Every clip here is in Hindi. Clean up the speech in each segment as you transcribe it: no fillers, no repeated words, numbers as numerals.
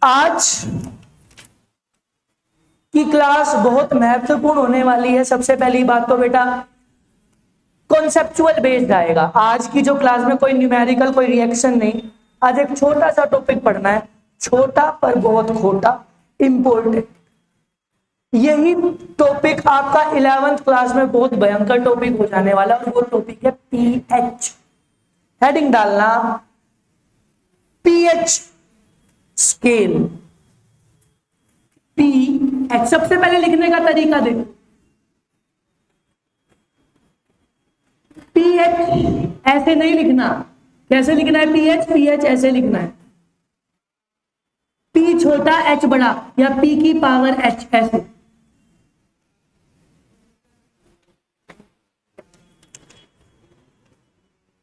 आज की क्लास बहुत महत्वपूर्ण होने वाली है। सबसे पहली बात तो बेटा कॉन्सेप्चुअल बेस्ड आएगा। आज की जो क्लास में कोई न्यूमेरिकल, कोई रिएक्शन नहीं। आज एक छोटा सा टॉपिक पढ़ना है, छोटा पर बहुत खोटा, इंपॉर्टेंट। यही टॉपिक आपका 11th क्लास में बहुत भयंकर टॉपिक हो जाने वाला है और वो टॉपिक है पीएच। हेडिंग डालना पीएच स्केल। पीएच सबसे पहले लिखने का तरीका देखो। पीएच ऐसे नहीं लिखना। कैसे लिखना है पीएच? पीएच ऐसे लिखना है, पी छोटा एच बड़ा, या पी की पावर एच ऐसे।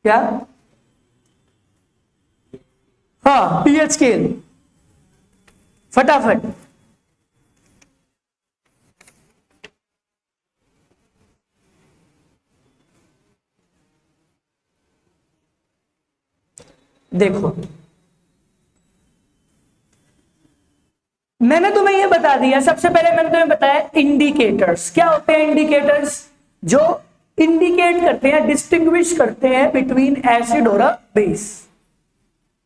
क्या? हाँ, पीएच स्केल फटाफट। देखो, मैंने तुम्हें यह बता दिया। सबसे पहले मैंने तुम्हें बताया इंडिकेटर्स। क्या होते हैं इंडिकेटर्स? जो इंडिकेट करते हैं, डिस्टिंग्विश करते हैं बिटवीन एसिड और अ बेस।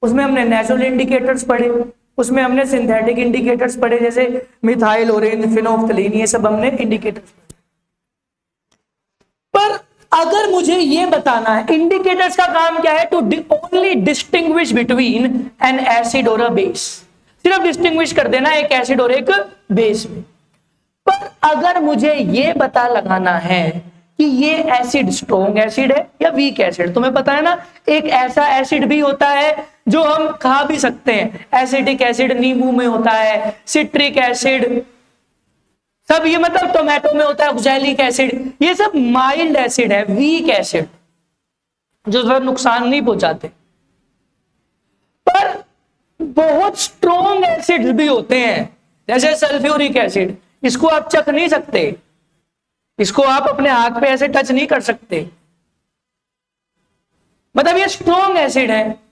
उसमें हमने नेचुरल इंडिकेटर्स पढ़े, उसमें हमने सिंथेटिक इंडिकेटर्स पढ़े, जैसे मिथाइल, ऑरेंज, फिनोफ्थलीन, ये सब हमने इंडिकेटर्स पढ़े। पर अगर मुझे ये बताना है इंडिकेटर्स का काम क्या है, to only distinguish between an acid और अ बेस। सिर्फ डिस्टिंग्विश कर देना एक एसिड और एक बेस में। पर अगर मुझे ये पता लगाना है कि ये एसिड स्ट्रॉन्ग एसिड है या वीक एसिड, तुम्हें पता है ना एक ऐसा एसिड भी होता है जो हम खा भी सकते हैं। एसिडिक एसिड नींबू में होता है, सिट्रिक एसिड सब, ये मतलब टोमेटो में होता है, ऑक्सैलिक एसिड, ये सब माइल्ड एसिड है, वीक एसिड जो ज्यादा नुकसान नहीं पहुंचाते। पर बहुत स्ट्रॉन्ग एसिड भी होते हैं, जैसे सल्फ्यूरिक एसिड। इसको आप चख नहीं सकते, इसको आप अपने हाथ पे ऐसे टच नहीं कर सकते, मतलब ये स्ट्रॉन्ग एसिड है।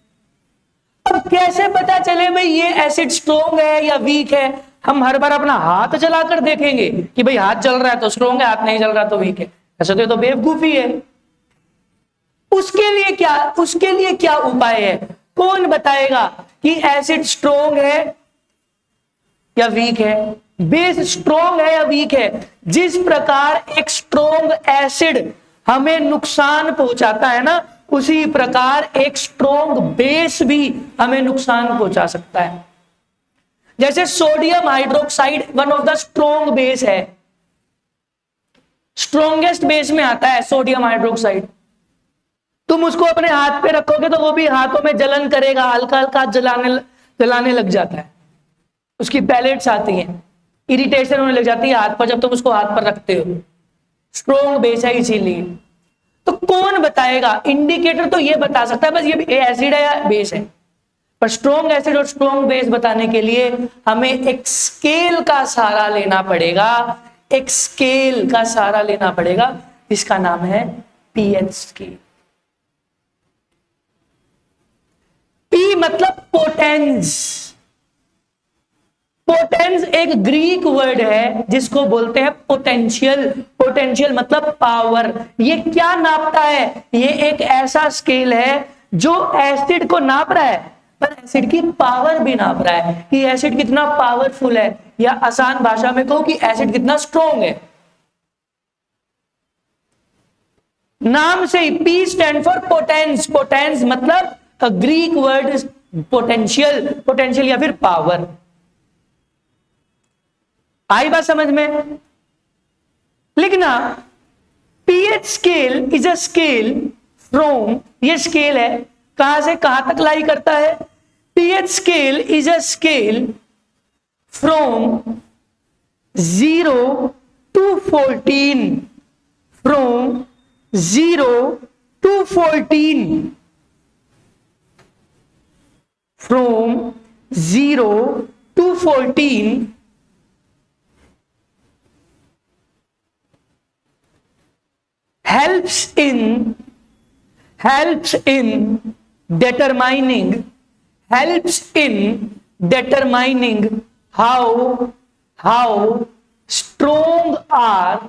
अब कैसे पता चले भाई ये एसिड स्ट्रॉन्ग है या वीक है? हम हर बार अपना हाथ चलाकर देखेंगे कि भाई हाथ चल रहा है तो स्ट्रॉन्ग है, हाथ नहीं चल रहा तो वीक है? ऐसा तो ये तो बेवकूफी है। उसके लिए क्या उपाय है? कौन बताएगा कि एसिड स्ट्रॉन्ग है या वीक है, बेस स्ट्रॉन्ग है या वीक है? जिस प्रकार एक स्ट्रॉन्ग एसिड हमें नुकसान पहुंचाता है ना, उसी प्रकार एक स्ट्रॉन्ग बेस भी हमें नुकसान पहुंचा सकता है। जैसे sodium hydroxide one of the strong base है, स्ट्रॉन्गेस्ट बेस में आता है सोडियम हाइड्रोक्साइड। तुम उसको अपने हाथ पे रखोगे तो वो भी हाथों में जलन करेगा, हल्का हल्का जलाने लग जाता है, उसकी पैलेट्स आती हैं, इरिटेशन होने लग जाती है हाथ पर जब तुम उसको हाथ पर रखते हो। स्ट्रॉन्ग बेस है इसीलिए। तो कौन बताएगा? इंडिकेटर तो ये बता सकता है बस ये एसिड है या बेस है, पर स्ट्रॉन्ग एसिड और स्ट्रॉन्ग बेस बताने के लिए हमें एक स्केल का सहारा लेना पड़ेगा, एक स्केल का सहारा लेना पड़ेगा जिसका नाम है पीएच स्केल। पी मतलब पोटेंस। पोटेंस एक ग्रीक वर्ड है जिसको बोलते हैं पोटेंशियल। पोटेंशियल मतलब पावर। ये क्या नापता है? ये एक ऐसा स्केल है जो एसिड को नाप रहा है, पर एसिड की पावर भी नाप रहा है कि एसिड कितना पावरफुल है, या आसान भाषा में कहूं कि एसिड कितना स्ट्रॉन्ग है। नाम से ही P stand for potence. Potence मतलब ग्रीक वर्ड पोटेंशियल, पोटेंशियल या फिर पावर। आई बात समझ में? लिखना pH scale is a scale from, ये स्केल है कहां से कहां तक लाई करता है? PH scale is a scale from 0 to 14, from 0 to 14, from 0 to 14 helps in determining, helps in determining how strong are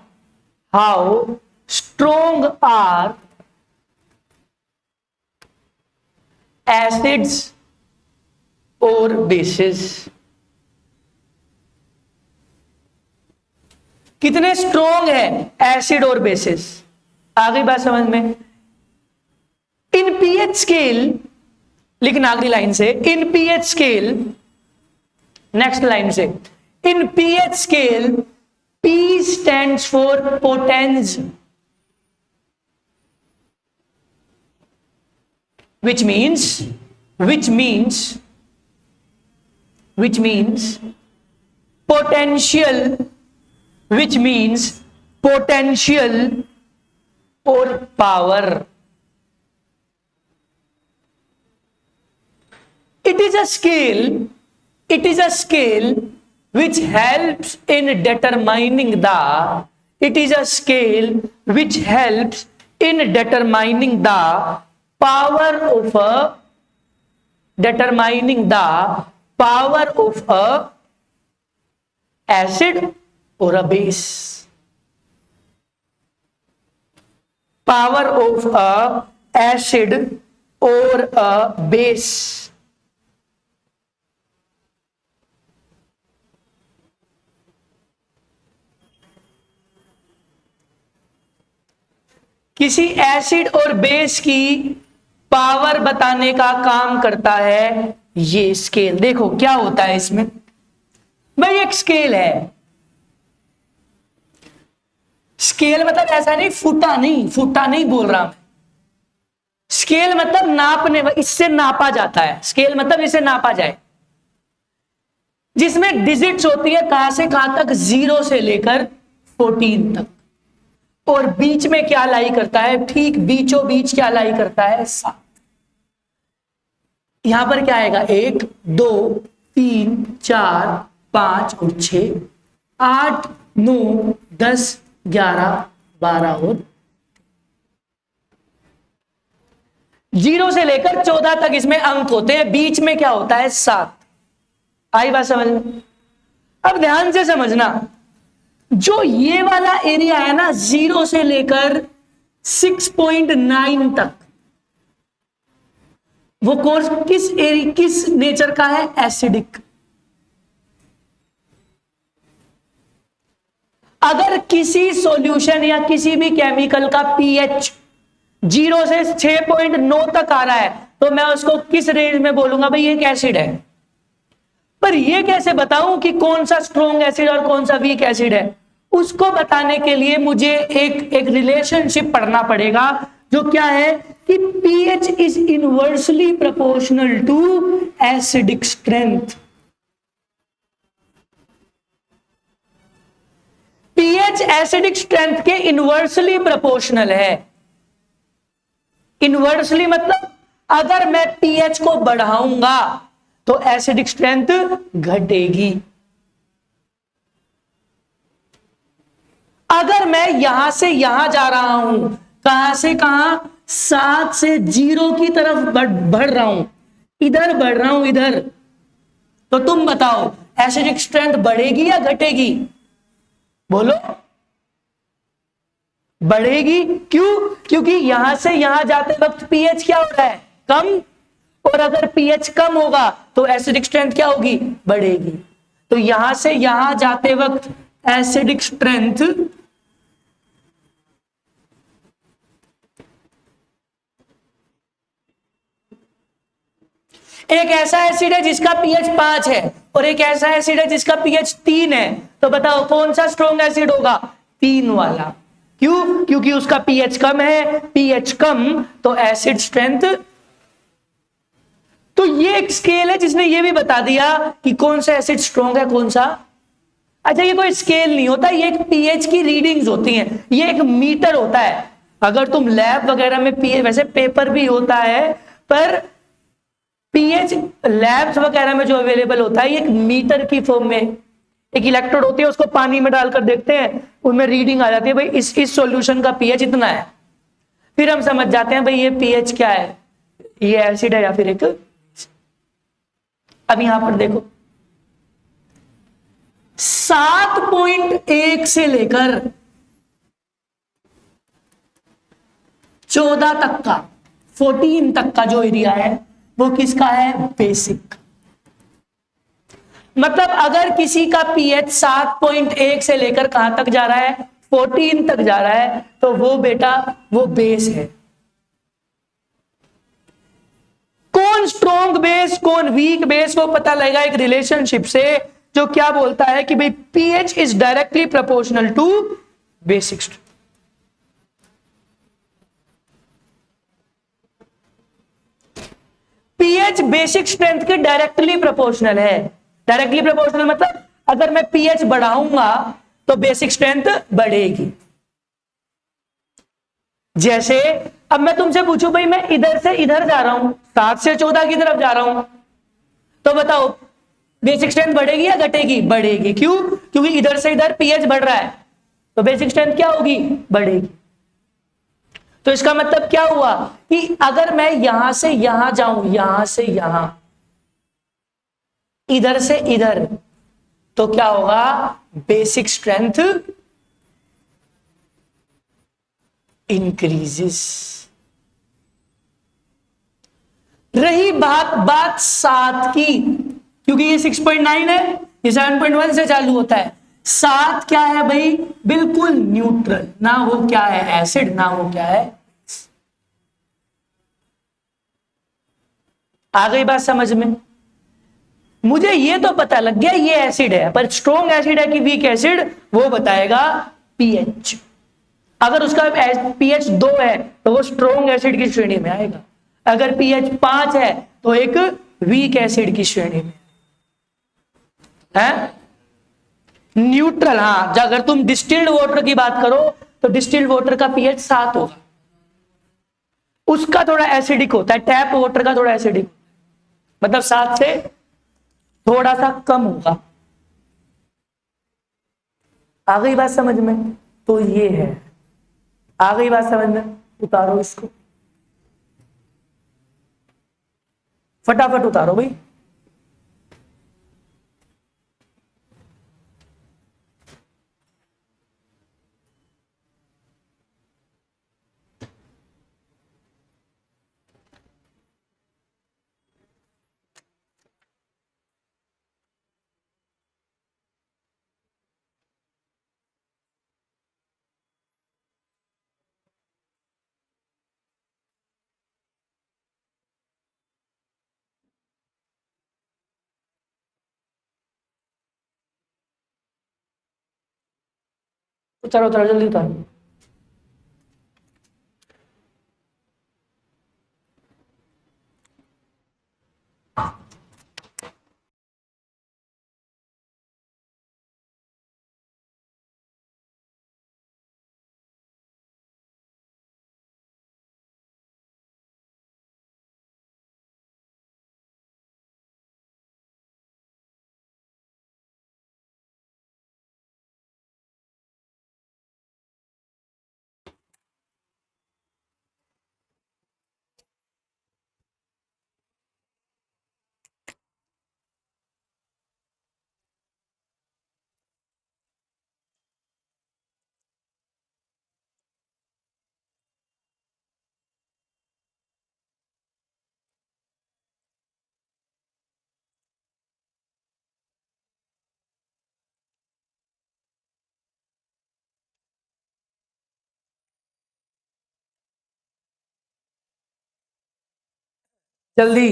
acids or bases। कितने स्ट्रोंग है एसिड और बेसिस। आ गई बात समझ में। इन पीएच स्केल, लेकिन आखिरी लाइन से, in pH scale, next line से, in pH scale P stands for potens, which means potential or power। It is a scale which helps in determining the power of a acid or a base। Power of a acid or a base। किसी एसिड और बेस की पावर बताने का काम करता है ये स्केल। देखो क्या होता है इसमें भाई, एक स्केल है। स्केल मतलब ऐसा नहीं, फुटा नहीं बोल रहा मैं। स्केल मतलब नापने, इससे नापा जाता है। स्केल मतलब इसे नापा जाए, जिसमें डिजिट्स होती है कहां से कहां तक, 0 से लेकर 14 तक। और बीच में क्या लाई करता है, ठीक बीचों बीच क्या लाई करता है, 7। यहां पर क्या आएगा, 1 2 3 4 5 और 6, 8 9 10 11 12 और 0 से लेकर 14 तक इसमें अंक होते हैं। बीच में क्या होता है, 7। आई बात समझ में। अब ध्यान से समझना, जो ये वाला एरिया है ना, 0 से लेकर 6.9 तक, वो कोर्स किस नेचर का है, एसिडिक। अगर किसी सॉल्यूशन या किसी भी केमिकल का पीएच 0 से 6.9 तक आ रहा है, तो मैं उसको किस रेंज में बोलूंगा, भाई ये एक एसिड है। पर ये कैसे बताऊं कि कौन सा स्ट्रॉन्ग एसिड और कौन सा वीक एसिड है, उसको बताने के लिए मुझे एक रिलेशनशिप पढ़ना पड़ेगा, जो क्या है कि pH is inversely proportional to acidic strength. pH acidic strength के इनवर्सली प्रोपोर्शनल है। इनवर्सली मतलब अगर मैं pH को बढ़ाऊंगा तो एसिडिक स्ट्रेंथ घटेगी। अगर मैं यहां से यहां जा रहा हूं, कहां से कहां, 7 से 0 की तरफ बढ़ रहा हूं, इधर बढ़ रहा हूं इधर, तो तुम बताओ एसिडिक स्ट्रेंथ बढ़ेगी या घटेगी, बोलो। बढ़ेगी। क्यों? क्योंकि यहां से यहां जाते वक्त पीएच क्या हो रहा है, कम। और अगर पीएच कम होगा तो एसिडिक स्ट्रेंथ क्या होगी, बढ़ेगी। तो यहां से यहां जाते वक्त एसिडिक स्ट्रेंथ एक ऐसा एसिड है जिसका पीएच 5 है और एक ऐसा एसिड है जिसका पीएच 3 है, तो बताओ कौन सा स्ट्रॉन्ग एसिड होगा, 3 वाला। क्यों? क्योंकि उसका पीएच कम है, पीएच कम तो एसिड स्ट्रेंथ। तो ये एक स्केल है जिसने ये भी बता दिया कि कौन सा एसिड स्ट्रॉन्ग है, कौन सा। अच्छा, ये कोई स्केल नहीं होता, ये एक पीएच की रीडिंग्स होती हैं, ये एक मीटर होता है। अगर तुम लैब वगैरह में पीएच, वैसे पेपर भी होता है, पर पीएच लैब्स वगैरह में जो अवेलेबल होता है ये एक मीटर की फॉर्म में, एक इलेक्ट्रोड होती है, उसको पानी में डालकर देखते हैं, उनमें रीडिंग आ जाती है, भाई इस सॉल्यूशन का पीएच इतना है। फिर हम समझ जाते हैं भाई ये पीएच क्या है, ये एसिड है या फिर एक। अब यहां पर देखो 7.1 से लेकर 14 तक का 14 तक का जो एरिया है वो किसका है? बेसिक। मतलब अगर किसी का पीएच 7.1 से लेकर कहां तक जा रहा है? 14 तक जा रहा है, तो वो बेटा वो बेस है। कौन स्ट्रॉन्ग बेस कौन वीक बेस वो पता लगेगा एक रिलेशनशिप से, जो क्या बोलता है कि भाई pH is directly proportional to basic strength. PH basic strength के डायरेक्टली प्रोपोर्शनल है। डायरेक्टली प्रोपोर्शनल मतलब अगर मैं पीएच बढ़ाऊंगा तो बेसिक स्ट्रेंथ बढ़ेगी। जैसे अब मैं तुमसे पूछूं भाई मैं इधर से इधर जा रहा हूं, 7 से 14 की तरफ जा रहा हूं, तो बताओ बेसिक स्ट्रेंथ बढ़ेगी या घटेगी? बढ़ेगी। क्यों? क्योंकि इधर से इधर पीएच बढ़ रहा है, तो बेसिक स्ट्रेंथ क्या होगी? बढ़ेगी। तो इसका मतलब क्या हुआ कि अगर मैं यहां से यहां जाऊं, यहां से यहां, इधर से इधर, तो क्या होगा? Basic strength increases. रही बात 7 की, क्योंकि ये 6.9 है, ये 7.1 से चालू होता है। 7 क्या है भाई? बिल्कुल न्यूट्रल, ना वो क्या है एसिड, ना वो क्या है। आ गई बात समझ में? मुझे ये तो पता लग गया ये एसिड है, पर स्ट्रॉन्ग एसिड है कि वीक एसिड वो बताएगा पीएच। अगर उसका पीएच 2 है तो वो स्ट्रॉन्ग एसिड की श्रेणी में आएगा, अगर पीएच 5 है तो एक वीक एसिड की श्रेणी में है। न्यूट्रल, हाँ, अगर तुम डिस्टिल्ड वाटर की बात करो तो डिस्टिल्ड वाटर का पीएच 7 होगा, उसका थोड़ा एसिडिक होता है। टैप वाटर का थोड़ा एसिडिक, मतलब 7 से थोड़ा सा कम होगा। आ गई बात समझ में? तो ये है, आ गई बात समझ में? उतारो इसको, फटाफट उतारो भाई। उतारो उतारो, जल्दी उतारो। जल्दी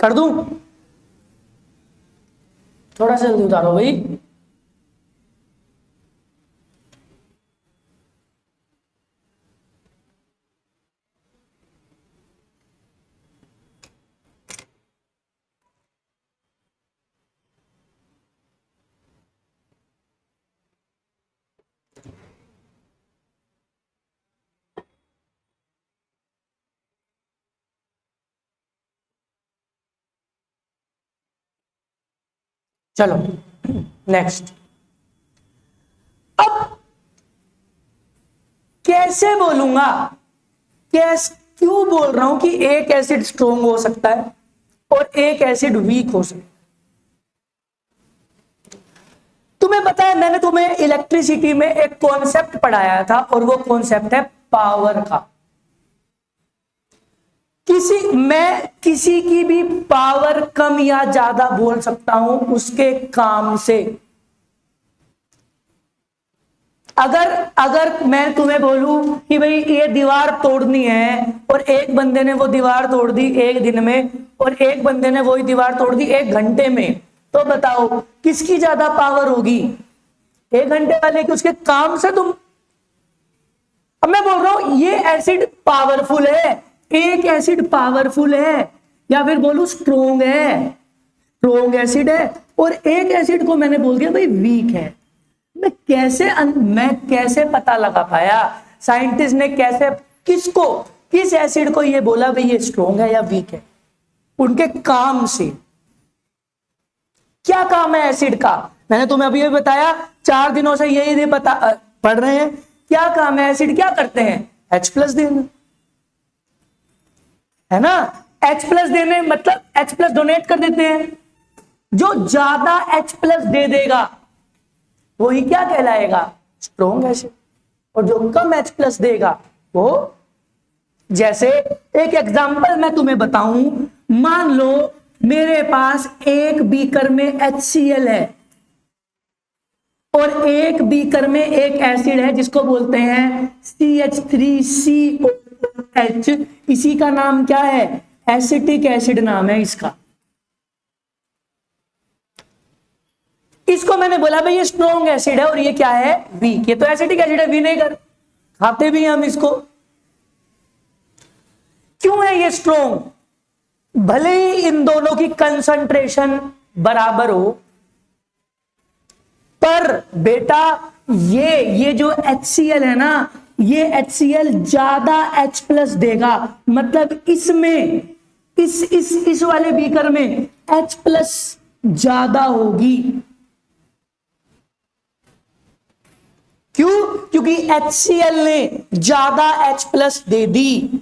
कर दूं? थोड़ा सा जल्दी उतारो भाई। चलो नेक्स्ट। अब कैसे बोलूंगा क्यों बोल रहा हूं कि एक एसिड स्ट्रोंग हो सकता है और एक एसिड वीक हो सकता है? तुम्हें पता है, मैंने तुम्हें इलेक्ट्रिसिटी में एक कॉन्सेप्ट पढ़ाया था और वो कॉन्सेप्ट है पावर का। मैं किसी की भी पावर कम या ज्यादा बोल सकता हूं उसके काम से। अगर मैं तुम्हें बोलूं कि भाई ये दीवार तोड़नी है और एक बंदे ने वो दीवार तोड़ दी एक दिन में और एक बंदे ने वही दीवार तोड़ दी 1 घंटे में, तो बताओ किसकी ज्यादा पावर होगी? 1 घंटे वाले की, उसके काम से तुम। अब मैं बोल रहा हूं ये एसिड पावरफुल है, एक एसिड पावरफुल है या फिर बोलूं स्ट्रोंग है, स्ट्रोंग एसिड है, और एक एसिड को मैंने बोल दिया भाई वीक है। मैं कैसे पता लगा पाया? साइंटिस्ट ने कैसे, किस एसिड को ये बोला भाई ये स्ट्रोंग है या वीक है? उनके काम से। क्या काम है एसिड का? मैंने तुम्हें अभी बताया, 4 दिनों से यही पढ़ रहे हैं। क्या काम है एसिड? क्या करते हैं? H+ देना, है ना? H+ देने मतलब H+ डोनेट कर देते हैं। जो ज्यादा H+ दे देगा वही क्या कहलाएगा? Strong acid. और जो कम H+ देगा वो, जैसे एक एग्जांपल मैं तुम्हें बताऊं, मान लो मेरे पास एक बीकर में HCl है और एक बीकर में एक एसिड है जिसको बोलते हैं CH3COOH। इसी का नाम क्या है? एसिटिक एसिड नाम है इसका। इसको मैंने बोला भाई ये स्ट्रॉन्ग एसिड है और ये क्या है? वीक। ये तो एसिटिक एसिड है, विनेगर खाते भी हम इसको। क्यों है ये स्ट्रॉन्ग? भले ही इन दोनों की कंसंट्रेशन बराबर हो, पर बेटा ये जो HCl है ना, ये HCl ज्यादा H+ देगा। मतलब इसमें इस वाले बीकर में H+ ज्यादा होगी। क्यों? क्योंकि HCl ने ज्यादा H+ दे दी।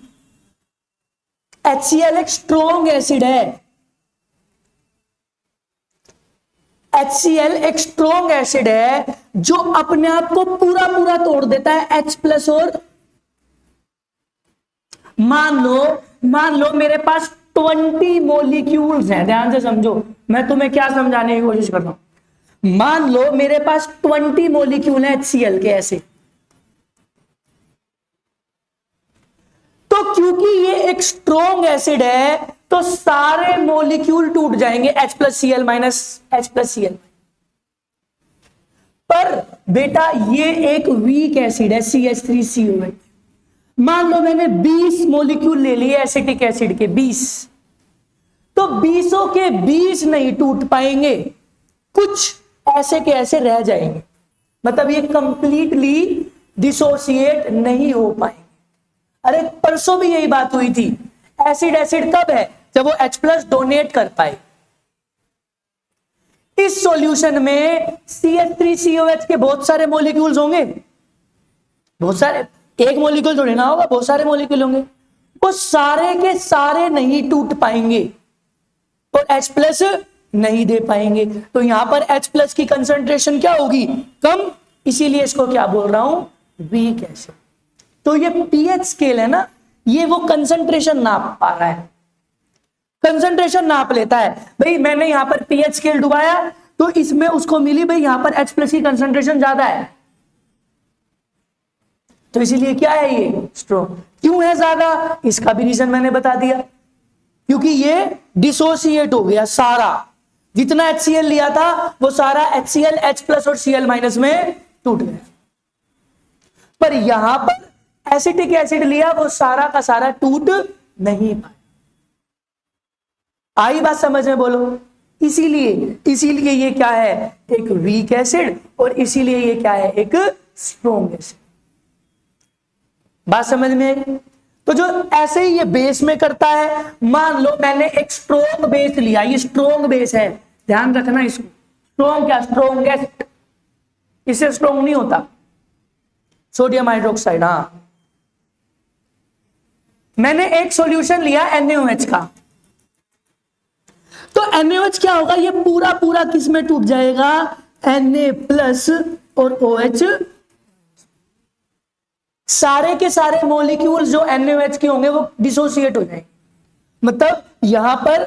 HCl एक स्ट्रॉन्ग एसिड है। HCl एक स्ट्रॉन्ग एसिड है जो अपने आप को पूरा तोड़ देता है H+ और मान लो मेरे पास 20 मॉलिक्यूल्स हैं। ध्यान से समझो, मैं तुम्हें क्या समझाने की कोशिश कर रहा हूं। मान लो मेरे पास 20 मॉलिक्यूल है HCl के ऐसे, तो क्योंकि ये एक स्ट्रॉन्ग एसिड है तो सारे मॉलिक्यूल टूट जाएंगे H+Cl H+Cl। पर बेटा ये एक वीक एसिड है CH3COH। मान लो मैंने 20 मॉलिक्यूल ले लिए एसिटिक एसिड के, 20, तो 20 के 20 नहीं टूट पाएंगे, कुछ ऐसे के ऐसे रह जाएंगे। मतलब ये कंप्लीटली डिसोसिएट नहीं हो पाएंगे। अरे परसों भी यही बात हुई थी। एसिड कब है? जब वो H+ डोनेट कर पाए। इस सॉल्यूशन में CH3COH के बहुत सारे मॉलिक्यूल्स होंगे, बहुत सारे, एक मॉलिक्यूल जोड़े ना होगा, बहुत सारे मॉलिक्यूल होंगे। वो सारे के सारे नहीं टूट पाएंगे और H+ नहीं दे पाएंगे। तो यहां पर H+ की कंसंट्रेशन क्या होगी? कम। इसीलिए इसको क्या बोल रहा हूं? Weak acid. तो ये pH स्केल है ना, ये वो कंसंट्रेशन नाप पा रहा है, कंसंट्रेशन नाप लेता है। भाई मैंने यहां पर pH स्केल डुबाया तो इसमें उसको मिली भाई यहां पर H+ की कंसंट्रेशन ज्यादा है, तो इसीलिए क्या है ये स्ट्रॉन्ग। क्यों है ज्यादा? इसका भी रीजन मैंने बता दिया, क्योंकि ये डिसोसिएट हो गया। सारा जितना HCl लिया था वो सारा HCl H+ और Cl- में टूट गया। पर यहां पर एसिटिक एसिड लिया, वो सारा का सारा टूट नहीं पाया। आई बात समझ में? बोलो। इसीलिए ये क्या है? एक वीक एसिड, और इसीलिए ये क्या है? एक स्ट्रॉन्ग एसिड। बात समझ में आई? तो जो ऐसे ही ये बेस में करता है, मान लो मैंने एक स्ट्रॉन्ग बेस लिया, ये स्ट्रॉन्ग बेस है, ध्यान रखना इसको। स्ट्रॉन्ग क्या? स्ट्रॉन्गेस्ट। इससे स्ट्रॉन्ग नहीं होता सोडियम हाइड्रोक्साइड। हाँ, मैंने एक सॉल्यूशन लिया NaOH का, तो NaOH क्या होगा, ये पूरा पूरा किस में टूट जाएगा, Na+ और OH, सारे के सारे मॉलिक्यूल्स जो NaOH के होंगे वो डिसोसिएट हो जाएंगे। मतलब यहां पर,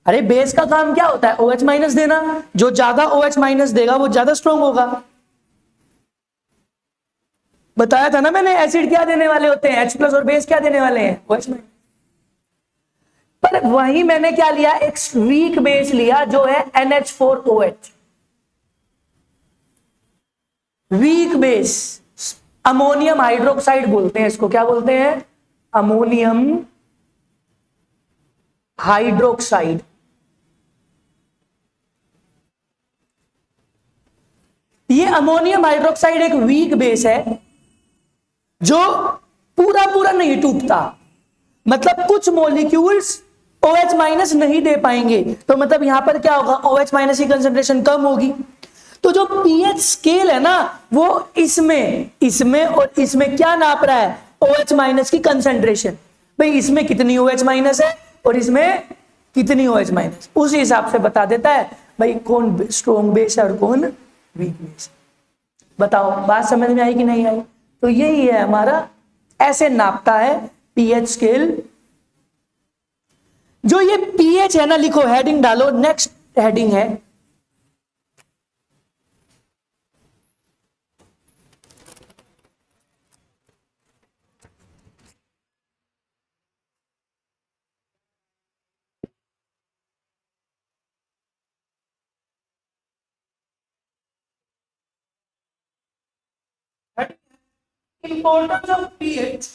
अरे बेस का काम क्या होता है, OH- देना, जो ज्यादा OH- देगा वो ज्यादा स्ट्रॉन्ग होगा। बताया था ना मैंने, एसिड क्या देने वाले होते हैं, H+ और बेस क्या देने वाले हैं, OH-। पर वही मैंने क्या लिया, एक वीक बेस लिया जो है NH4OH, weak base, ammonium hydroxide बोलते हैं इसको, क्या बोलते हैं, अमोनियम हाइड्रोक्साइड। ये अमोनियम हाइड्रोक्साइड एक वीक बेस है जो पूरा पूरा नहीं टूटता, मतलब कुछ मॉलिक्यूल्स OH- नहीं दे पाएंगे, तो मतलब यहां पर क्या होगा, OH- की कंसेंट्रेशन कम होगी। तो जो pH स्केल है ना, वो इसमें और इसमें क्या नाप रहा है, OH- की कंसेंट्रेशन। भाई इसमें कितनी OH- है और इसमें कितनी OH-, उस हिसाब से बता देता है भाई कौन स्ट्रॉन्ग बेस है और कौन वीक बेस। बताओ बात समझ में आई कि नहीं आई। तो यही है हमारा, ऐसे नापता है pH स्केल। जो ये pH है ना, लिखो, हेडिंग डालो, नेक्स्ट हेडिंग है importance of pH।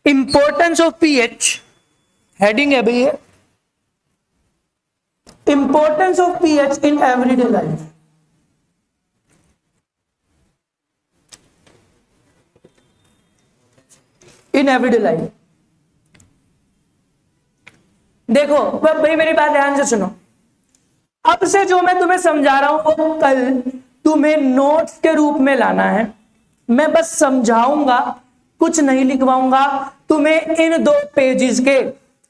Importance of pH heading है भैया, importance of pH in everyday life. In everyday life देखो भाई, मेरी बात ध्यान से सुनो। अब से जो मैं तुम्हें समझा रहा हूं वो कल तुम्हें नोट्स के रूप में लाना है। मैं बस समझाऊंगा, कुछ नहीं लिखवाऊंगा, तुम्हें इन 2 पेजेस के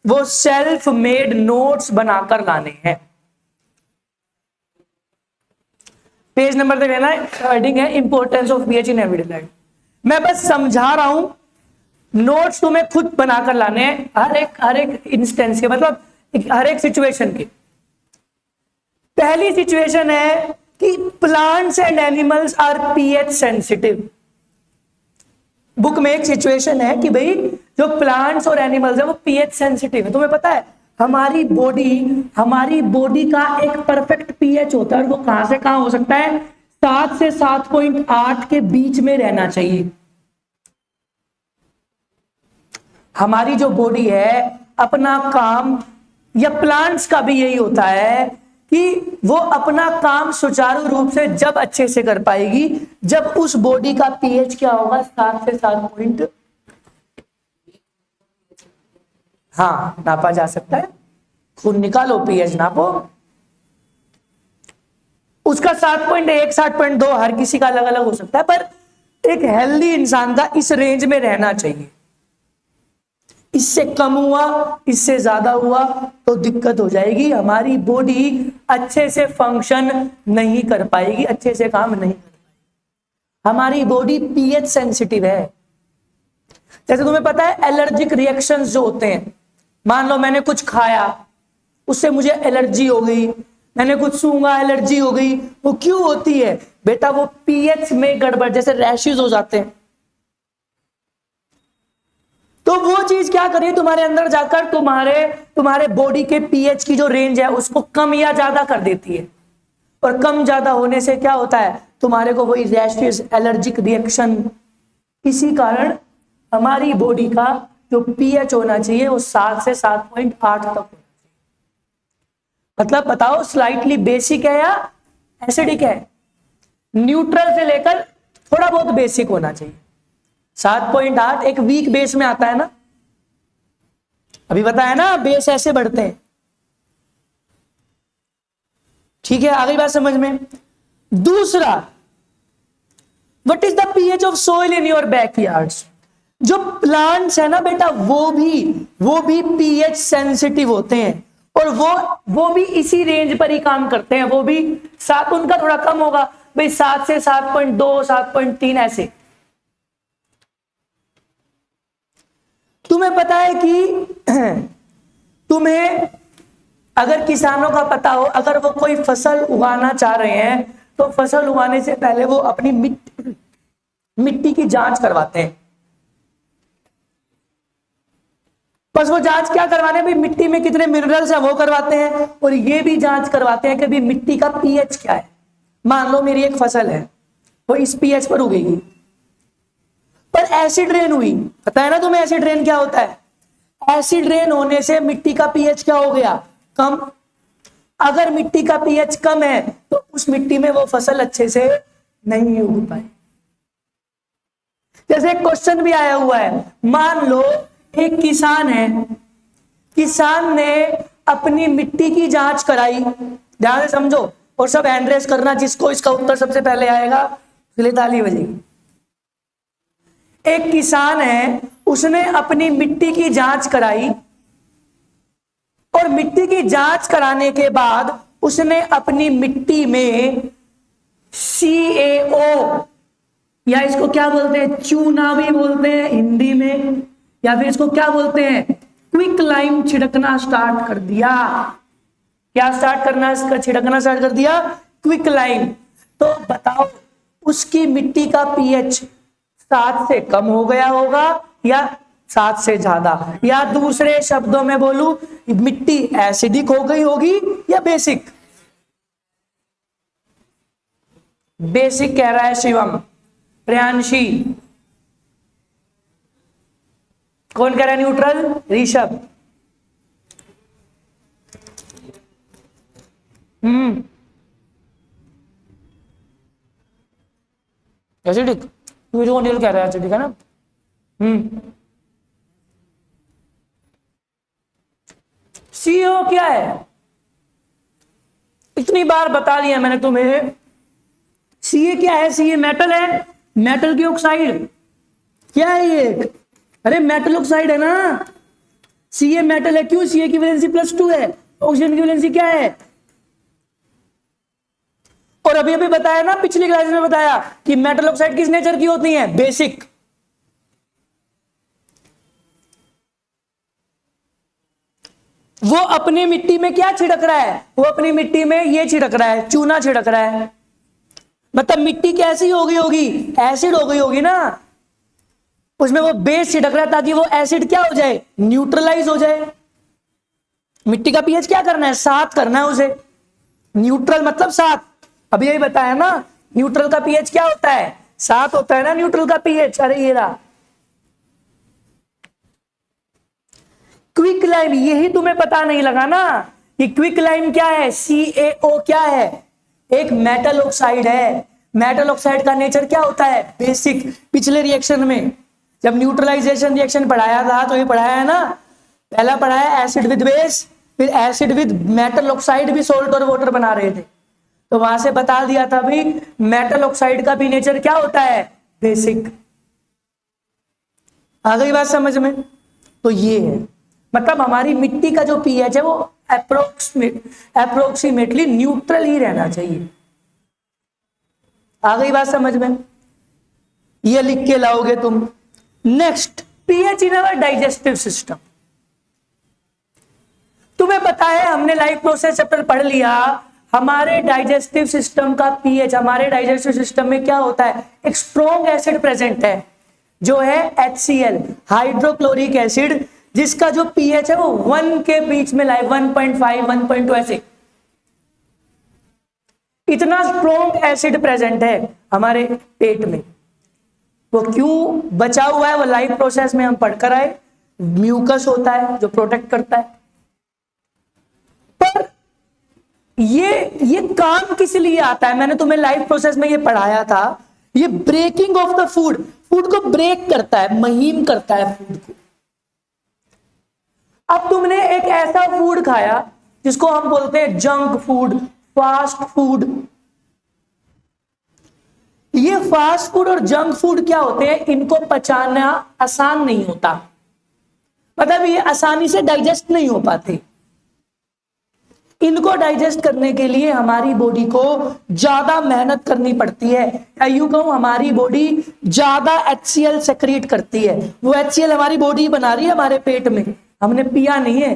वो सेल्फ मेड नोट्स बनाकर लाने हैं। पेज नंबर तक लेना है, हेडिंग है importance of pH in everyday life. मैं बस समझा रहा हूं, नोट्स तुम्हें खुद बनाकर लाने हैं, हर एक इंस्टेंस के, मतलब हर एक सिचुएशन के। पहली सिचुएशन है कि plants and animals are pH sensitive. Book में एक सिचुएशन है कि भाई जो प्लांट्स और एनिमल्स है वो pH सेंसिटिव है। तुम्हें पता है हमारी बॉडी का एक परफेक्ट pH होता है, और वो कहां से कहां हो सकता है, 7 से 7.8 के बीच में रहना चाहिए। हमारी जो बॉडी है अपना काम, या प्लांट्स का भी यही होता है कि वो अपना काम सुचारू रूप से जब अच्छे से कर पाएगी जब उस बॉडी का pH क्या होगा, 7 से 7. हाँ नापा जा सकता है, खून निकालो pH नापो, उसका 7.1 7.2 हर किसी का अलग अलग हो सकता है, पर एक हेल्दी इंसान का इस रेंज में रहना चाहिए। इससे कम हुआ, इससे ज्यादा हुआ तो दिक्कत हो जाएगी, हमारी बॉडी अच्छे से फंक्शन नहीं कर पाएगी, अच्छे से काम नहीं कर पाएगी। हमारी बॉडी pH सेंसिटिव है। जैसे तुम्हें पता है एलर्जिक रिएक्शंस जो होते हैं, मान लो मैंने कुछ खाया उससे मुझे एलर्जी हो गई, मैंने कुछ सूंघा एलर्जी हो गई, वो क्यों होती है बेटा, वो pH में गड़बड़, जैसे रैशेस हो जाते हैं, तो वो चीज क्या करिए तुम्हारे अंदर जाकर तुम्हारे बॉडी के pH की जो रेंज है उसको कम या ज्यादा कर देती है, और कम ज्यादा होने से क्या होता है तुम्हारे को वही रैशेस, एलर्जिक रिएक्शन। इसी कारण हमारी बॉडी का जो pH होना चाहिए वो 7 से 7.8 तक। मतलब बताओ स्लाइटली बेसिक है या एसिडिक है, न्यूट्रल से लेकर थोड़ा बहुत बेसिक होना चाहिए। 7.8 एक वीक बेस में आता है ना, अभी बताया ना बेस ऐसे बढ़ते हैं। ठीक है आगे बात समझ में। दूसरा, what is the pH of soil in your backyards. जो प्लांट्स है ना बेटा, वो भी पीएच सेंसिटिव होते हैं, और वो भी इसी रेंज पर ही काम करते हैं। वो भी 7, उनका थोड़ा कम होगा भाई, 7 से 7.2, 7.3 ऐसे। तुम्हें पता है कि तुम्हें अगर किसानों का पता हो, अगर वो कोई फसल उगाना चाह रहे हैं तो फसल उगाने से पहले वो अपनी मिट्टी की जांच करवाते हैं। बस वो जांच क्या करवाने, भाई मिट्टी में कितने मिनरल्स है वो करवाते हैं, और ये भी जांच करवाते हैं कि भाई मिट्टी का पीएच क्या है। मान लो मेरी एक फसल है, वो इस पीएच पर उगेगी, पर एसिड रेन हुई। पता है ना तुम्हें एसिड रेन क्या होता है? एसिड रेन होने से मिट्टी का पीएच क्या हो गया, कम। अगर मिट्टी का पीएच कम है तो उस मिट्टी में वो फसल अच्छे से नहीं उग पाए। जैसे एक क्वेश्चन भी आया हुआ है, मान लो एक किसान है, किसान ने अपनी मिट्टी की जांच कराई, ध्यान से समझो और सब हैंड रेस करना, जिसको इसका उत्तर सबसे पहले आएगा उसके लिए ताली बजेगी। एक किसान है, उसने अपनी मिट्टी की जांच कराई, और मिट्टी की जांच कराने के बाद उसने अपनी मिट्टी में CaO, या इसको क्या बोलते हैं, चूना भी बोलते हैं हिंदी में, या फिर इसको क्या बोलते हैं, क्विक लाइम छिड़कना स्टार्ट कर दिया। क्या स्टार्ट करना, इसका छिड़कना स्टार्ट कर दिया, क्विक लाइम। तो बताओ उसकी मिट्टी का पीएच 7 से कम हो गया होगा या 7 से ज्यादा, या दूसरे शब्दों में बोलूं, मिट्टी एसिडिक हो गई होगी या बेसिक? बेसिक कह रहा है शिवम। प्रियांशी कौन कह रहा है न्यूट्रल? ऋषभ। एसिडिक, मुझे नील कह रहा है एसिडिक है ना। CO क्या है? इतनी बार बता दिया मैंने तुम्हें। Ca क्या है? Ca मेटल है, मेटल की ऑक्साइड। क्या है ये? अरे मेटल ऑक्साइड है ना। Ca मेटल है, क्यों? Ca की वैलेंसी +2 है, ऑक्सीजन की वैलेंसी क्या है? और अभी अभी बताया ना, पिछली क्लास में बताया कि मेटल ऑक्साइड किस नेचर की होती है? बेसिक। वो अपनी मिट्टी में क्या छिड़क रहा है? वो अपनी मिट्टी में ये छिड़क रहा है, चूना छिड़क रहा है। मतलब मिट्टी कैसी हो गई होगी? एसिड हो गई होगी ना। उसमें वो बेस छिड़क रहा है ताकि वो एसिड क्या हो जाए? न्यूट्रलाइज हो जाए। मिट्टी का पीएच क्या करना है? 7 करना है उसे। न्यूट्रल मतलब 7। अभी यही बताया ना, न्यूट्रल का पीएच क्या होता है? 7 होता है ना न्यूट्रल का पीएच। अरे ये रहा क्विक लाइम। यही तुम्हें पता नहीं लगा ना कि क्विक लाइम क्या है, CaO क्या है? एक मेटल ऑक्साइड है। मेटल ऑक्साइड का नेचर क्या होता है? बेसिक। पिछले रिएक्शन में जब न्यूट्रलाइजेशन रिएक्शन पढ़ाया था तो ये पढ़ाया है ना, पहला पढ़ाया एसिड विद बेस, फिर एसिड विद मेटल ऑक्साइड भी सोल्ट और वाटर बना रहे थे, तो वहां से बता दिया था भाई मेटल ऑक्साइड का भी नेचर क्या होता है? बेसिक। आ गई बात समझ में? तो ये है, मतलब हमारी मिट्टी का जो पीएच है वो अप्रोक्सीमेटली न्यूट्रल ही रहना चाहिए। आ गई बात समझ में? ये लिख के लाओगे तुम। नेक्स्ट, पीएच इन अवर डाइजेस्टिव सिस्टम। तुम्हें पता है, हमने लाइफ प्रोसेस चैप्टर पढ़ लिया, हमारे डाइजेस्टिव सिस्टम का पीएच, हमारे डाइजेस्टिव सिस्टम में क्या होता है? एक स्ट्रॉन्ग एसिड प्रेजेंट है जो है HCl, हाइड्रोक्लोरिक एसिड, जिसका जो पीएच है वो 1 के बीच में लाए, 1.5 1.2 ऐसे। इतना स्ट्रॉन्ग एसिड प्रेजेंट है हमारे पेट में। वो क्यों बचा हुआ है? वो लाइफ प्रोसेस में हम पढ़कर आए। म्यूकस होता है जो प्रोटेक्ट करता है। पर ये काम किस लिए आता है? मैंने तुम्हें लाइफ प्रोसेस में ये पढ़ाया था। ये breaking off the food, food को ब्रेक करता है, महीन करता है फूड को। अब तुमने एक ऐसा फूड खाया जिसको हम बोलते हैं जंक फूड, फास्ट फूड, ये फास्ट फूड और जंक फूड क्या होते हैं, इनको पचाना आसान नहीं होता, मतलब ये आसानी से डाइजेस्ट नहीं हो पाते। इनको डाइजेस्ट करने के लिए हमारी बॉडी को ज्यादा मेहनत करनी पड़ती है, या यूं कहूं हमारी बॉडी ज्यादा HCl सेक्रेट करती है। वो HCl हमारी बॉडी बना रही है हमारे पेट में, हमने पिया नहीं है।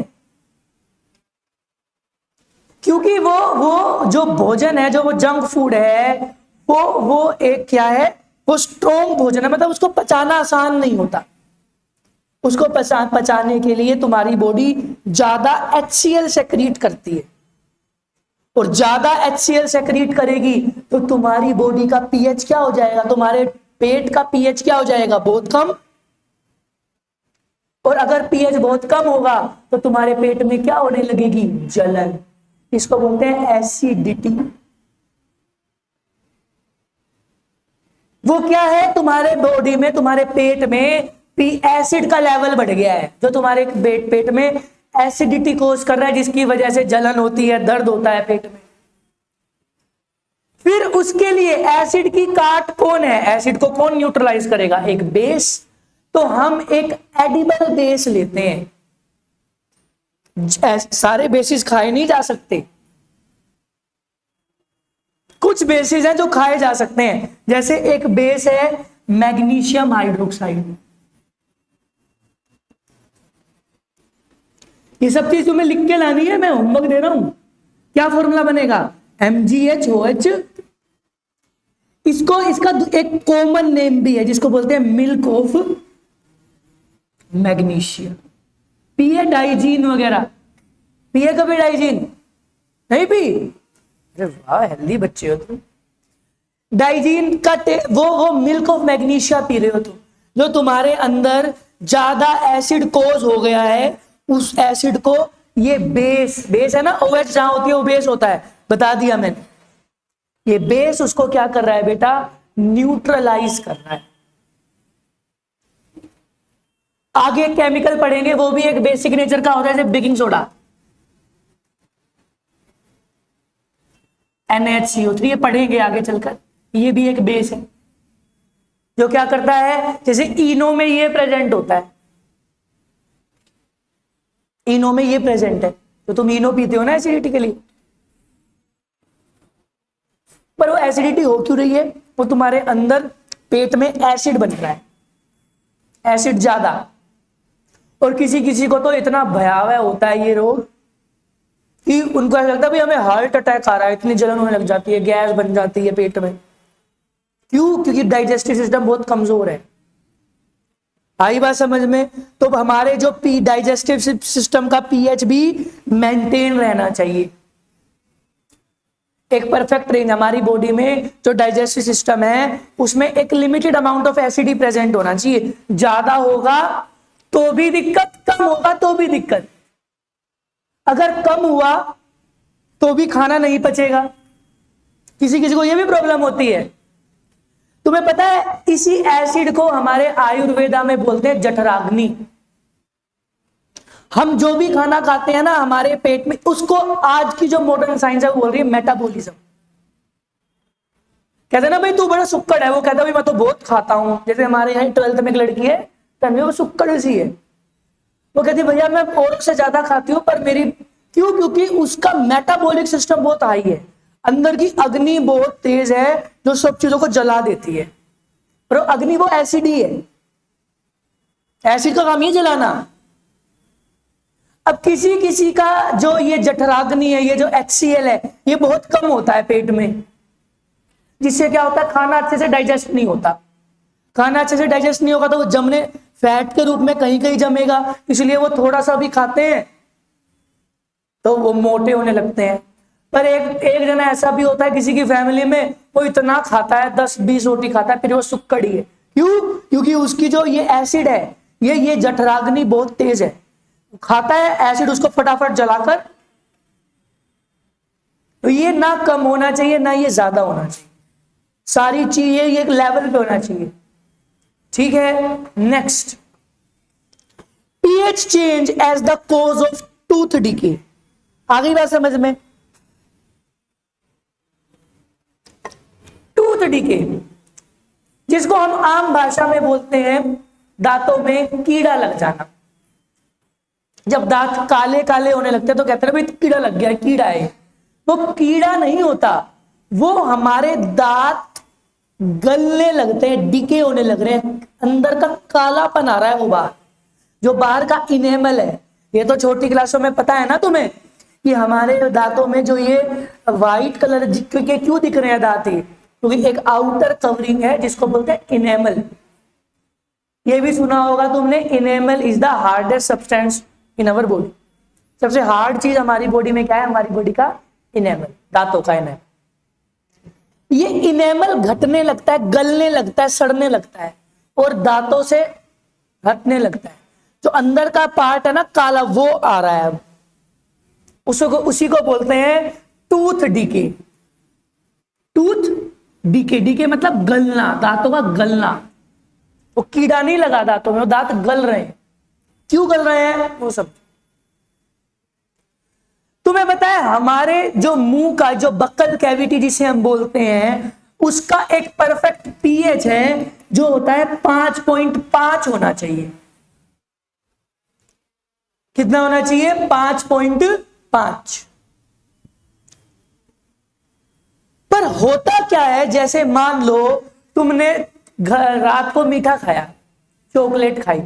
क्योंकि वो जो भोजन है, जो वो जंक फूड है, वो एक क्या है, वो स्ट्रॉन्ग भोजन है, मतलब उसको पचाना आसान नहीं होता। उसको पचाने के लिए तुम्हारी बॉडी ज्यादा HCl सेक्रेट करती है, और ज्यादा HCl सेक्रेट करेगी तो तुम्हारी बॉडी का pH क्या हो जाएगा, तुम्हारे पेट का pH क्या हो जाएगा, बहुत कम। और अगर pH बहुत कम होगा तो तुम्हारे पेट में क्या होने लगेगी, जलन। इसको बोलते हैं एसिडिटी। वो क्या है, तुम्हारे बॉडी में, तुम्हारे पेट में एसिड का लेवल बढ़ गया है, जो तुम्हारे पेट में एसिडिटी कोज कर रहा है, जिसकी वजह से जलन होती है, दर्द होता है पेट में। फिर उसके लिए एसिड की काट कौन है, एसिड को कौन न्यूट्रलाइज करेगा, एक बेस। तो हम एक एडिबल बेस लेते हैं। सारे बेसिस खाए नहीं जा सकते, कुछ बेसिस हैं जो खाए जा सकते हैं। जैसे एक बेस है मैग्नीशियम हाइड्रोक्साइड। ये सब चीज तुम्हें लिख के लानी है, मैं होमवर्क दे रहा हूं। क्या फॉर्मूला बनेगा, MgHOH। इसका एक कॉमन नेम भी है जिसको बोलते हैं मिल्क ऑफ मैग्नीशियम। पिए डाइजीन वगैरह, पिए कभी डाइजीन नहीं पी, अरे वाह हेल्दी बच्चे हो तुम। डाइजीन का वो मिल्क ऑफ मैग्नीशिया पी रहे हो तुम, जो तुम्हारे अंदर ज्यादा एसिड कोज हो गया है। उस एसिड को ये बेस है ना, OH जहां होती है वो बेस होता है, बता दिया मैंने। ये बेस उसको क्या कर रहा है बेटा, न्यूट्रलाइज कर रहा है। आगे केमिकल पढ़ेंगे, वो भी एक बेसिक नेचर का होता है, जैसे बेकिंग सोडा NaHCO3, ये पढ़ेंगे आगे चलकर। ये भी एक बेस है जो क्या करता है, जैसे इनो में ये प्रेजेंट होता है, इनो में ये प्रेजेंट है, तो तुम इनो पीते हो ना एसिडिटी के लिए। पर वो एसिडिटी हो क्यों रही है, वो तुम्हारे अंदर पेट में एसिड बन रहा है, एसिड ज्यादा। और किसी किसी को तो इतना भयावह होता है ये रोग कि उनको ऐसा लगता है भाई हमें हार्ट अटैक आ रहा है, इतनी जलन होने लग जाती है, गैस बन जाती है पेट में। क्यों, क्योंकि डाइजेस्टिव सिस्टम बहुत कमजोर है। आई बात समझ में। तो हमारे जो डाइजेस्टिव सिस्टम का pH भी मेंटेन रहना चाहिए, एक परफेक्ट रेंज। हमारी बॉडी में जो डाइजेस्टिव सिस्टम है उसमें एक limited amount of acid he present होना चाहिए। ज्यादा होगा तो भी दिक्कत, कम होगा तो भी दिक्कत। अगर कम हुआ तो भी खाना नहीं पचेगा, किसी किसी को यह भी प्रॉब्लम होती है। तुम्हें पता है इसी एसिड को हमारे आयुर्वेदा में बोलते हैं जठराग्नि। हम जो भी खाना खाते हैं ना हमारे पेट में, उसको आज की जो मॉडर्न साइंस है वो बोल रही है मेटाबॉलिज्म। कहते हैं ना भाई तू बड़ा सुक्कड़ है, वो कहता है भाई मैं तो बहुत खाता हूं। जैसे हमारे यहाँ 12th में एक लड़की है, तन्वी, वो सुक्कड़ सी है। वो कहती है भैया मैं औरों से ज्यादा खाती हूँ पर मेरी, क्यों, क्योंकि उसका मेटाबॉलिक सिस्टम बहुत हाई है, अंदर की अग्नि बहुत तेज है जो सब चीजों को जला देती है। और अग्नि वो एसिड ही है, एसिड का काम ये जलाना। अब किसी किसी का जो ये जठराग्नि है, ये जो HCl है, ये बहुत कम होता है पेट में, जिससे क्या होता है खाना अच्छे से डाइजेस्ट नहीं होता। खाना अच्छे से डाइजेस्ट नहीं होगा तो वो जमने, फैट के रूप में कहीं कहीं जमेगा, इसलिए वो थोड़ा सा भी खाते हैं तो वो मोटे होने लगते हैं। पर एक जना ऐसा भी होता है किसी की फैमिली में, वो इतना खाता है 10-20 रोटी खाता है, फिर वो सुक्कड़ी है। क्यों, क्योंकि उसकी जो ये एसिड है, ये जठराग्नि बहुत तेज है, खाता है एसिड उसको फटाफट जलाकर। तो ये ना कम होना चाहिए ना ये ज्यादा होना चाहिए, सारी चीजें ये एक लेवल पे होना चाहिए। ठीक है, next, pH change as the cause of tooth decay. आ गई बात समझ में। टूथ डिके, जिसको हम आम भाषा में बोलते हैं दांतों में कीड़ा लग जाना। जब दांत काले काले होने लगते हैं तो कहते हैं भाई कीड़ा लग गया, कीड़ा है। वो कीड़ा नहीं होता, वो हमारे दांत गलने लगते हैं, डीके होने लग रहे हैं, अंदर का कालापन आ रहा है वो बाहर, जो बाहर का इनेमल है। ये तो छोटी क्लासों में पता है ना तुम्हें कि हमारे दांतों में जो ये व्हाइट कलर के क्यों दिख रहे हैं दांत, क्योंकि एक आउटर कवरिंग है जिसको बोलते हैं इनेमल। ये भी सुना होगा तुमने, enamel is the hardest substance in our body. सबसे हार्ड चीज हमारी बॉडी में क्या है? हमारी बॉडी का इनेमल, दांतों का इनेमल। ये इनेमल घटने लगता है, गलने लगता है, सड़ने लगता है और दांतों से हटने लगता है। जो अंदर का पार्ट है ना काला, वो आ रहा है अब, उसी को बोलते हैं tooth decay. Tooth decay, decay मतलब गलना, दांतों का गलना। वो कीड़ा नहीं लगा दांतों में, वो दांत गल रहे हैं। क्यों गल रहे हैं वो सब तुम्हें पता है? हमारे जो मुंह का जो बक्कल कैविटी जिसे हम बोलते हैं, उसका एक परफेक्ट पीएच है जो होता है 5.5 होना चाहिए। कितना होना चाहिए? 5.5। पर होता क्या है, जैसे मान लो तुमने रात को मीठा खाया, चॉकलेट खाई,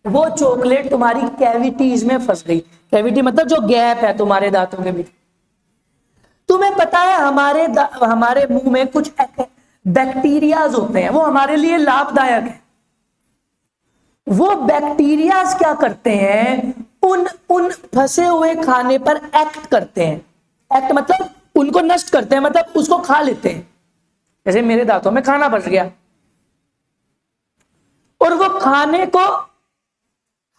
वो चॉकलेट तुम्हारी कैविटीज में फंस गई। कैविटी मतलब जो गैप है तुम्हारे दांतों के बीच। तुम्हें पता है हमारे मुंह में कुछ बैक्टीरियाज होते हैं, वो हमारे लिए लाभदायक है। वो बैक्टीरियाज क्या करते हैं? उन फंसे हुए खाने पर एक्ट करते हैं। एक्ट मतलब उनको नष्ट करते हैं, मतलब उसको खा लेते हैं। जैसे मेरे दांतों में खाना फंस गया और वो खाने को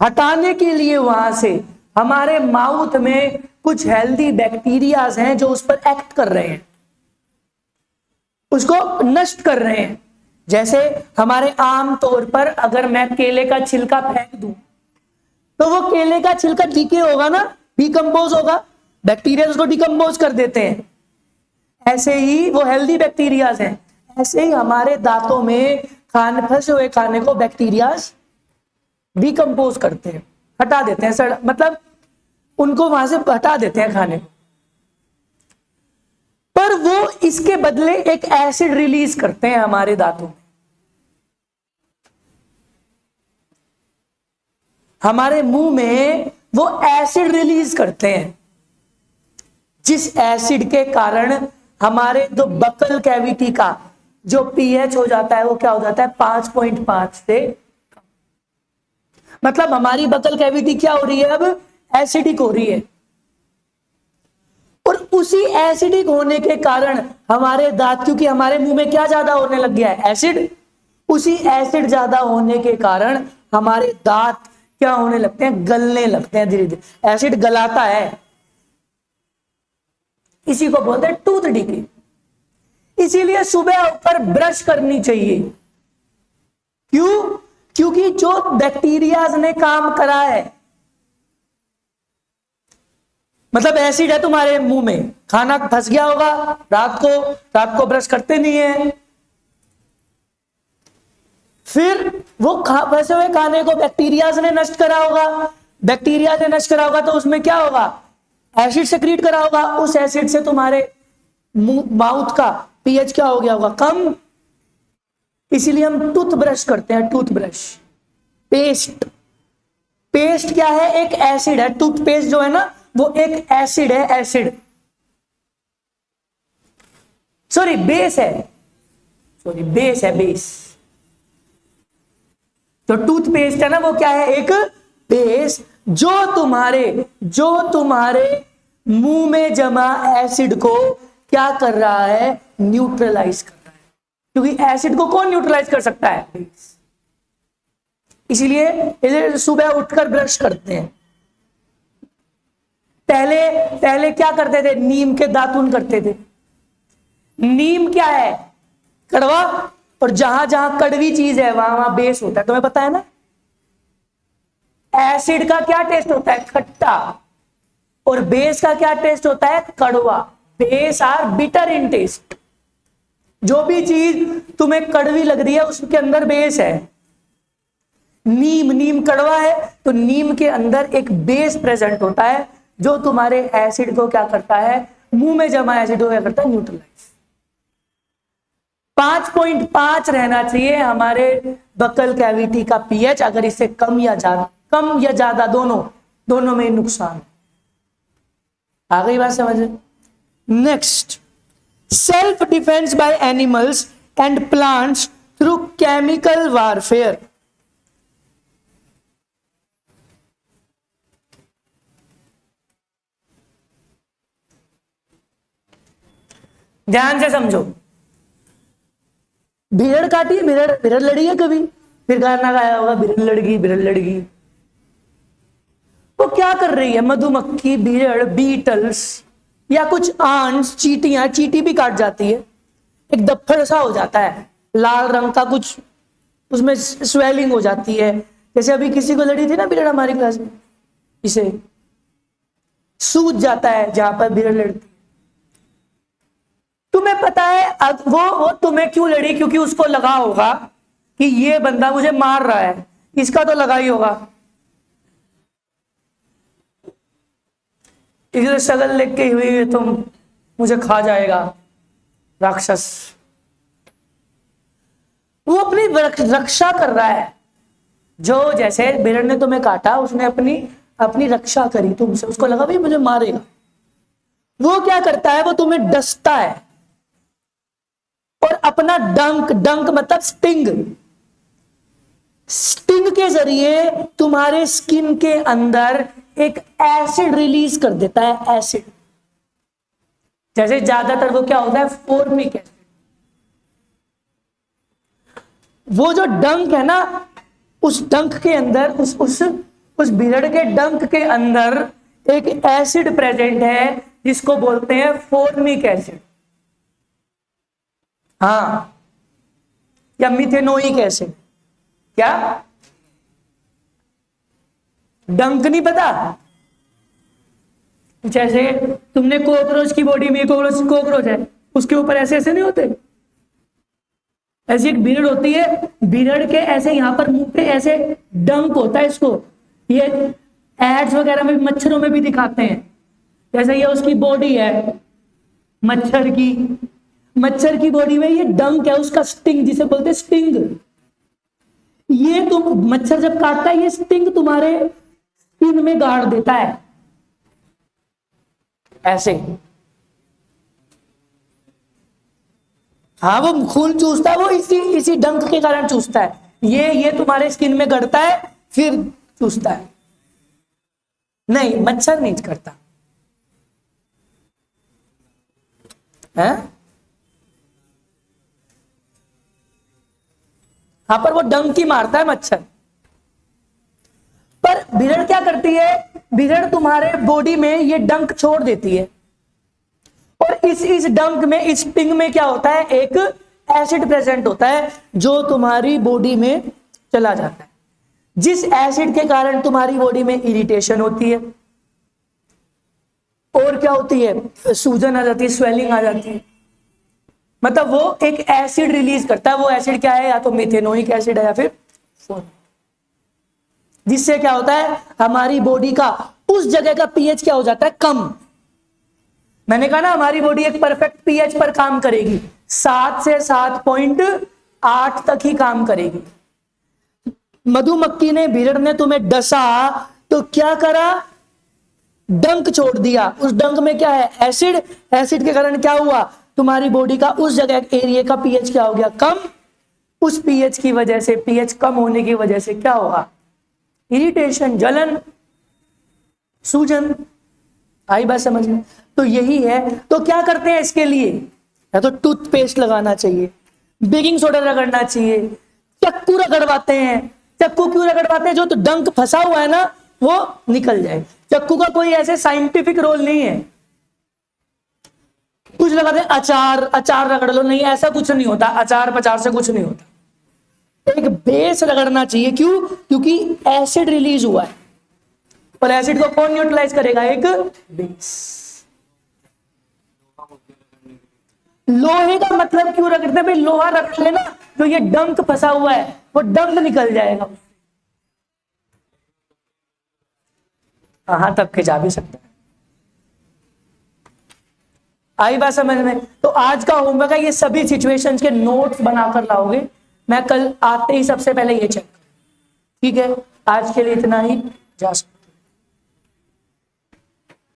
हटाने के लिए वहां से हमारे माउथ में कुछ हेल्दी बैक्टीरियाज हैं जो उस पर एक्ट कर रहे हैं, उसको नष्ट कर रहे हैं। जैसे हमारे आम तौर पर अगर मैं केले का छिलका फेंक दूं तो वो केले का छिलका डीके होगा ना, डिकम्पोज होगा, बैक्टीरिया उसको डिकम्पोज कर देते हैं। ऐसे ही वो हेल्दी बैक्टीरियाज हैं। ऐसे ही हमारे दांतों में फंसे हुए खाने को बैक्टीरियाज डिकम्पोज करते हैं, हटा देते हैं, मतलब उनको वहां से हटा देते हैं खाने को। पर वो इसके बदले एक एसिड रिलीज करते हैं हमारे दांतों में। हमारे मुंह में वो एसिड रिलीज करते हैं, जिस एसिड के कारण हमारे जो बकल कैविटी का जो पीएच हो जाता है वो क्या हो जाता है? 5.5 से। मतलब हमारी बकल कैविटी क्या हो रही है? अब एसिडिक हो रही है। और उसी एसिडिक होने के कारण हमारे दांत, क्योंकि हमारे मुंह में क्या ज्यादा होने लग गया है? एसिड। उसी एसिड ज्यादा होने के कारण हमारे दांत क्या होने लगते हैं? गलने लगते हैं धीरे धीरे। एसिड गलाता है, इसी को बोलते हैं टूथ डीके। इसीलिए सुबह उठकर ब्रश करनी चाहिए। क्यों? क्योंकि जो बैक्टीरियाज ने काम करा है, मतलब एसिड है तुम्हारे मुंह में, खाना फंस गया होगा, रात को ब्रश करते नहीं है, फिर वो फंसे हुए खाने को बैक्टीरियाज ने नष्ट करा होगा। बैक्टीरिया ने नष्ट करा होगा तो उसमें क्या होगा? एसिड सेक्रीट करा होगा। उस एसिड से तुम्हारे माउथ का पीएच क्या हो गया होगा? कम। इसीलिए हम टूथब्रश करते हैं, टूथब्रश। पेस्ट, पेस्ट क्या है? एक एसिड है। टूथपेस्ट जो है ना, वो एक एसिड है, एसिड, सॉरी बेस है, बेस है, बेस। तो टूथपेस्ट है ना, वो क्या है? एक बेस जो तुम्हारे मुंह में जमा एसिड को क्या कर रहा है? न्यूट्रलाइज कर रहा है। क्योंकि एसिड को कौन न्यूट्रलाइज कर सकता है? बेस। इसीलिए सुबह उठकर ब्रश करते हैं। पहले क्या करते थे? नीम के दातुन करते थे। नीम क्या है? कड़वा। और जहां जहां कड़वी चीज है वहां वहां बेस होता है, तुम्हें पता है ना। एसिड का क्या टेस्ट होता है? खट्टा। और बेस का क्या टेस्ट होता है? कड़वा। Base are bitter in taste. जो भी चीज तुम्हें कड़वी लग रही है उसके अंदर बेस है। नीम कड़वा है तो नीम के अंदर एक बेस प्रेजेंट होता है जो तुम्हारे एसिड को क्या करता है, मुंह में जमा एसिड को क्या करता है, न्यूट्रलाइज। 5.5 रहना चाहिए हमारे बकल कैविटी का पीएच। अगर इससे कम या ज्यादा दोनों में नुकसान है। आ गई बात समझ? Next, self defence by animals and plants through chemical warfare. ध्यान से समझो। भेड़ काटी है, भेड़ लड़ी है कभी? फिर गाना गाया होगा भेड़ लड़ गई। वो क्या कर रही है? मधुमक्खी, भेड़, बीटल्स या कुछ आंट्स, चींटी भी काट जाती है, एक दफ्फड़ सा हो जाता है, लाल रंग का कुछ उसमें स्वेलिंग हो जाती है। जैसे अभी किसी को लड़ी थी ना भेड़ हमारी क्लास में, इसे सूज जाता है जहां पर भेड़ लड़ती। तुम्हें पता है वो तुम्हें क्यों लड़ी? क्योंकि उसको लगा होगा कि ये बंदा मुझे मार रहा है, इसका तो लगा ही होगा, इधर शगल लेके के हुई तो मुझे खा जाएगा राक्षस। वो अपनी रक्षा कर रहा है। जो जैसे भेड़ ने तुम्हें काटा, उसने अपनी रक्षा करी तुमसे, उसको लगा भाई मुझे मारेगा। वो क्या करता है? वो तुम्हें डसता है और अपना डंक मतलब स्टिंग के जरिए तुम्हारे स्किन के अंदर एक एसिड रिलीज कर देता है। एसिड जैसे ज्यादातर वो क्या होता है, फॉर्मिक एसिड। वो जो डंक है ना, उस डंक के अंदर उस भेड़ के डंक के अंदर एक एसिड प्रेजेंट है जिसको बोलते हैं फॉर्मिक एसिड। हाँ, या मिथेनोइक एसिड। क्या डंक नहीं पता? जैसे तुमने कॉकरोच की बॉडी में, कॉकरोच है, उसके ऊपर ऐसे नहीं होते? ऐसी एक भीड़ होती है, भीड़ के ऐसे यहां पर मुंह पे ऐसे डंक होता है। इसको ये एड्स वगैरह में, मच्छरों में भी दिखाते हैं। जैसे ये उसकी बॉडी है मच्छर की बॉडी में ये डंक है, उसका स्टिंग जिसे बोलते हैं स्टिंग। ये तुम मच्छर जब काटता है, ये स्टिंग तुम्हारे स्किन में गाड़ देता है ऐसे। हाँ, वो खून चूसता है, वो इसी डंक के कारण चूसता है। ये तुम्हारे स्किन में गड़ता है फिर चूसता है। नहीं, मच्छर नहीं करता है। हाँ, पर वो डंक ही मारता है मच्छर। पर भीड़ क्या करती है? भीड़ तुम्हारे बॉडी में ये डंक छोड़ देती है और इस डंक में, इस स्टिंग में क्या होता है, एक एसिड प्रेजेंट होता है जो तुम्हारी बॉडी में चला जाता है। जिस एसिड के कारण तुम्हारी बॉडी में इरिटेशन होती है और क्या होती है, सूजन आ जाती है, स्वेलिंग आ जाती है। मतलब वो एक एसिड रिलीज करता है। वो एसिड क्या है? या तो मिथेनोइक एसिड है या फिर जिससे क्या होता है, हमारी बॉडी का उस जगह का पीएच क्या हो जाता है, कम। मैंने कहा ना, हमारी बॉडी एक परफेक्ट पीएच पर काम करेगी, 7 से 7.8 तक ही काम करेगी। मधुमक्खी ने, भीड़ ने तुम्हें डसा तो क्या करा? डंक छोड़ दिया। उस डंक में क्या है? एसिड। एसिड के कारण क्या हुआ? तुम्हारी बॉडी का उस जगह एरिया का पीएच क्या हो गया, कम। उस पीएच की वजह से, पीएच कम होने की वजह से क्या होगा? इरिटेशन, जलन, सूजन। आई बात समझ में? तो यही है। तो क्या करते हैं इसके लिए? या तो टूथपेस्ट लगाना चाहिए, बेकिंग सोडा रगड़ना चाहिए, चक्कू रगड़वाते हैं। चक्कू क्यों रगड़वाते हैं? जो तो डंक फंसा हुआ है ना, वो निकल जाए। चक्कू का कोई ऐसे साइंटिफिक रोल नहीं है। कुछ लगाते हैं अचार रगड़ लो, नहीं, ऐसा कुछ नहीं होता। अचार से कुछ नहीं होता। एक बेस रगड़ना चाहिए। क्यों? क्योंकि एसिड रिलीज हुआ है और एसिड को कौन न्यूट्रलाइज करेगा? एक बेस। लोहे का मतलब क्यों रख देते हैं भाई, लोहा रख लेना तो ये डंक फंसा हुआ है वो डंक निकल जाएगा। हाँ तब खिंचा भी सकता है। आई बात समझ में? तो आज का होमवर्क है ये सभी सिचुएशंस के नोट्स बनाकर लाओगे, मैं कल आते ही सबसे पहले ये चेक। ठीक है, आज के लिए इतना ही, जा सकते।